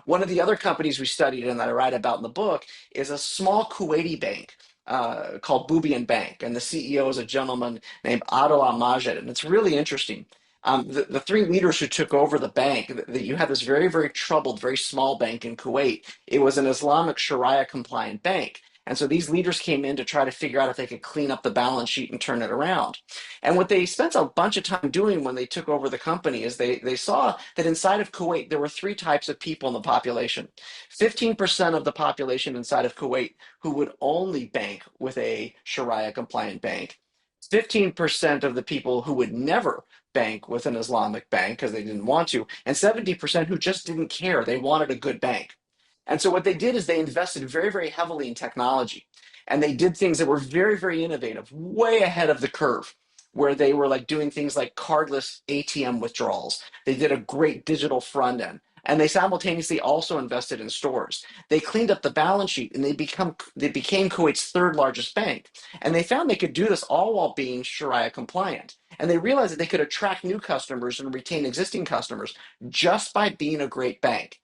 One of the other companies we studied and that I write about in the book is a small Kuwaiti bank called Boubian Bank, and the CEO is a gentleman named Adel Al-Majed, and it's really interesting. The three leaders who took over the bank, that you had this very, very troubled, very small bank in Kuwait. It was an Islamic Sharia compliant bank. And so these leaders came in to try to figure out if they could clean up the balance sheet and turn it around. And what they spent a bunch of time doing when they took over the company is they saw that inside of Kuwait, there were three types of people in the population. 15% of the population inside of Kuwait who would only bank with a Sharia compliant bank. 15% of the people who would never bank with an Islamic bank because they didn't want to, and 70% who just didn't care. They wanted a good bank. And so what they did is they invested very, very heavily in technology. And they did things that were very, very innovative, way ahead of the curve, where they were like doing things like cardless ATM withdrawals. They did a great digital front end. And they simultaneously also invested in stores. They cleaned up the balance sheet and they became Kuwait's third largest bank. And they found they could do this all while being Sharia compliant. And they realized that they could attract new customers and retain existing customers just by being a great bank.